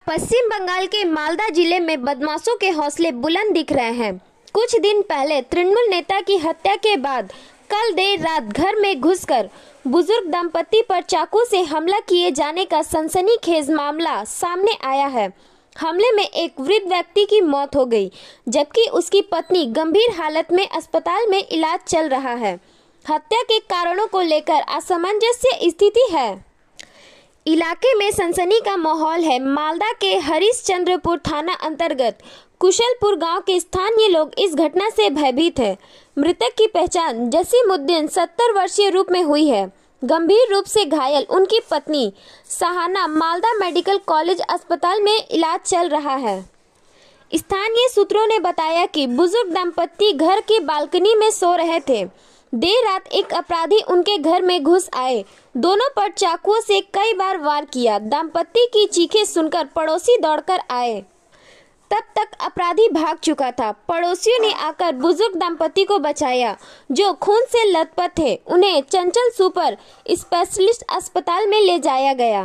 पश्चिम बंगाल के मालदा जिले में बदमाशों के हौसले बुलंद दिख रहे हैं। कुछ दिन पहले तृणमूल नेता की हत्या के बाद कल देर रात घर में घुसकर बुजुर्ग दंपति पर चाकू से हमला किए जाने का सनसनीखेज मामला सामने आया है। हमले में एक वृद्ध व्यक्ति की मौत हो गई, जबकि उसकी पत्नी गंभीर हालत में अस्पताल में इलाज चल रहा है। हत्या के कारणों को लेकर असमंजस्य स्थिति है। इलाके में सनसनी का माहौल है। मालदा के हरिश्चंद्रपुर थाना अंतर्गत कुशलपुर गांव के स्थानीय लोग इस घटना से भयभीत हैं। मृतक की पहचान जसीमुद्दीन 70 वर्षीय रूप में हुई है। गंभीर रूप से घायल उनकी पत्नी सहाना मालदा मेडिकल कॉलेज अस्पताल में इलाज चल रहा है। स्थानीय सूत्रों ने बताया कि बुजुर्ग दंपति घर की बालकनी में सो रहे थे। देर रात एक अपराधी उनके घर में घुस आए। दोनों पर चाकुओं से कई बार वार किया। दंपति की चीखें सुनकर पड़ोसी दौड़कर आए। तब तक अपराधी भाग चुका था। पड़ोसियों ने आकर बुजुर्ग दंपति को बचाया, जो खून से लथपथ थे। उन्हें चंचल सुपर स्पेशलिस्ट अस्पताल में ले जाया गया।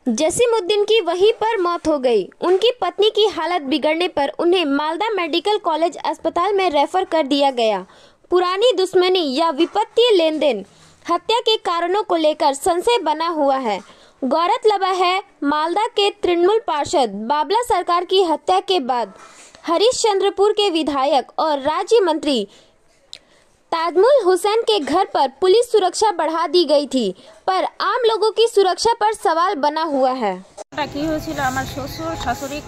जसीमुद्दीन की वहीं पर मौत हो गई। उनकी पत्नी की हालत बिगड़ने पर उन्हें मालदा मेडिकल कॉलेज अस्पताल में रेफर कर दिया गया। पुरानी दुश्मनी या विपत्तीय लेन देन, हत्या के कारणों को लेकर संशय बना हुआ है। गौरतलब है, मालदा के तृणमूल पार्षद बाबला सरकार की हत्या के बाद हरिश्चंद्रपुर के विधायक और राज्य मंत्री ताजमुल हुसैन के घर पर पुलिस सुरक्षा बढ़ा दी गई थी, पर आम लोगों की सुरक्षा पर सवाल बना हुआ है। শ্বশুর শাশুড়ি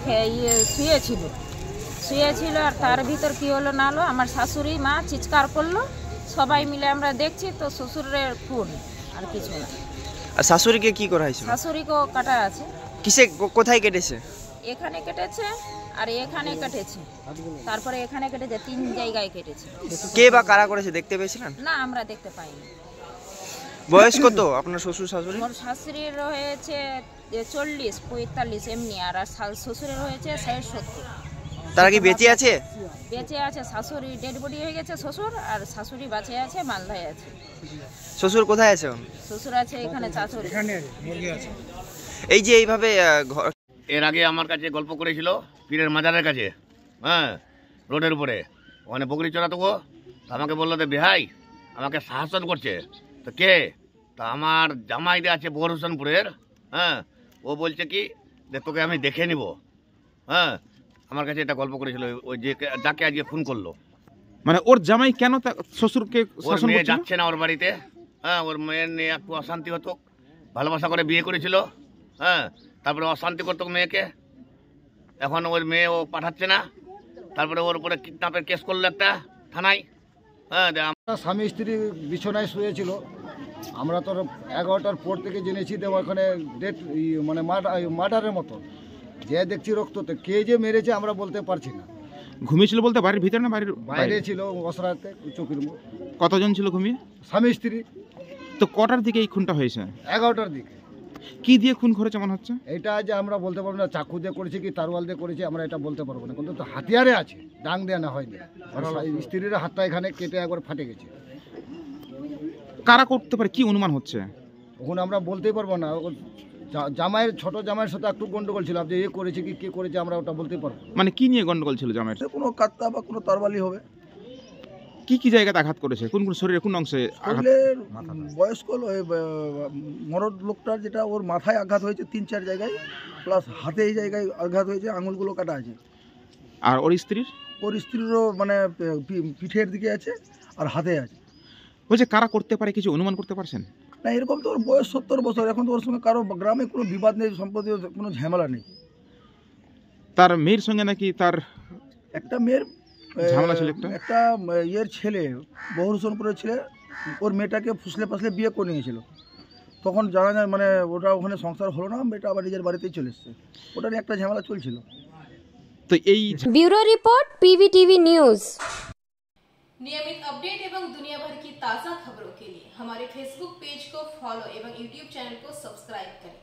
শুয়েছিল আর তার ভিতর কি হলো না হলো আমার শাশুড়ি মা চিৎকার করলো, সবাই মিলে আমরা দেখছি তো শ্বশুরের খুন আর কিছু না। আর শাশুড়িকে কি করা হয়েছে? শাশুড়িকেও কাটা আছে। কিসে কোথায় কেটেছে? এখানে কেটেছে আর এখানে কেটেছে, তারপরে এখানে কেটেছে, 3 জায়গায় কেটেছে। কে বা কারা করেছে দেখতে পেয়েছিলেন? না, আমরা দেখতে পাইনি। বয়স কত আপনার শ্বশুর শাশুড়ি? মোর শাশুড়ির হয়েছে 40-45 এমনি, আর শ্বশুরের হয়েছে 60-70। তারা কি বেঁচে আছে? বেঁচে আছে। শাশুড়ি ডেড বডি হয়ে গেছে শ্বশুর, আর শাশুড়ি বাঁচে আছে, মালদায় আছে। শ্বশুর কোথায় আছে? শ্বশুর আছে এখানে চাচুর আছে। এই যে এইভাবে এর আগে আমার কাছে গল্প করেছিল পীরের মাজারের কাছে, হ্যাঁ, রোডের উপরে, ওখানে বকরি চড়াতো। আমাকে বললো যে বেহাই আমাকে শাসন করছে। তো কে? তা আমার জামাইটা আছে বহরুসনপুরের, হ্যাঁ, ও বলছে কি যে তোকে আমি দেখে নিব। হ্যাঁ, আমার কাছে এটা গল্প করেছিল ওই যে যাকে আজকে ফোন করলো। মানে ওর জামাই কেন শ্বশুরকে শাসন করছে? যাচ্ছে না ওর বাড়িতে। হ্যাঁ, ওর মেয়ের নিয়ে একটু অশান্তি হতো, ভালোবাসা করে বিয়ে করেছিল। হ্যাঁ, তারপরে অশান্তি করতো মেয়েকে। এখন ওর মেয়ে ও পাঠাচ্ছে না। তারপরে ওর উপরে কিডন্যাপের কেস করলো একটা থানায়। হ্যাঁ, স্বামী স্ত্রী বিছানায় শুয়েছিল। আমরা তো 11টার পর থেকে জেনেছি যে ওখানে ডেট মানে মার্ডারের মতো, যে দেখছি রক্ততে। কে যে মেরেছে আমরা বলতে পারছি না। ঘুমিয়েছিল বলতে বাড়ির ভিতরে না বাইরে ছিল? অসরাতে চোখের মুখ। কতজন ছিল ঘুমিয়ে? স্বামী স্ত্রী। তো কটার দিকে এই খুনটা হয়েছে? 11টার দিকে। কি দিয়ে খুন করেছে মনে হচ্ছে? এটা যে আমরা বলতে পারবো না, চাকু দিয়ে করেছে কি তারওয়াল দিয়ে করেছে আমরা এটা বলতে পারবো না, কিন্তু হাতিয়ারে আছে, ডাং দেওয়া না হয়নি। স্ত্রীর হাতটা এখানে কেটে একবার ফাটে গেছে। কারা করতে পারে কি অনুমান হচ্ছে? ওখানে আমরা বলতেই পারবো না। জামাইয়ের ছোট জামাইয়ের সাথে একটু গন্ডগোল ছিল, যে এ করেছে কি কে করেছে আমরা ওটা বলতে পারবো। মানে কি নিয়ে গন্ডগোল ছিল জামাইয়ের? কোনো কাত্তা বা কোনো তরবারি হবে। কি কি জায়গাতে আঘাত করেছে? কোন কোন শরীরে কোন অংশে আঘাত? বয়স্ক মরদ লোকটার যেটা ওর মাথায় আঘাত হয়েছে 3-4 জায়গায়, প্লাস হাতে এই জায়গায় আঘাত হয়েছে, আঙুলগুলো কাটা আছে। আর ওর স্ত্রীর? ওর স্ত্রীরও মানে পিঠের দিকে আছে আর হাতে আছে। বলছে কারা করতে পারে কিছু অনুমান করতে পারছেন? না, এরকম তো ওর বয়স 70 বছর। এখন তো ওর সঙ্গে কারো গ্রামে কোনো বিবাদ নেই, সম্পত্তির কোনো ঝামেলা নেই। তার মেয়ের সঙ্গে নাকি তার একটা মেয়ের ঝামেলা ছিল? একটা ইয়ের ছেলে, বহরুসনপুরের ছেলে, ওর মেয়েটাকে ফুসলে ফাসলে বিয়ে করে নিয়েছিল। তখন জানা যায় মানে ওটা ওখানে সংসার হলো না, মেয়েটা আবার নিজের বাড়িতেই চলে এসছে। ওটা নিয়ে একটা ঝামেলা চলছিল। তো এই ब्यूरो रिपोर्ट PVTV न्यूज। नियमित अपडेट एवं दुनिया भर की ताज़ा खबरों के लिए हमारे फेसबुक पेज को फॉलो एवं यूट्यूब चैनल को सब्सक्राइब करें।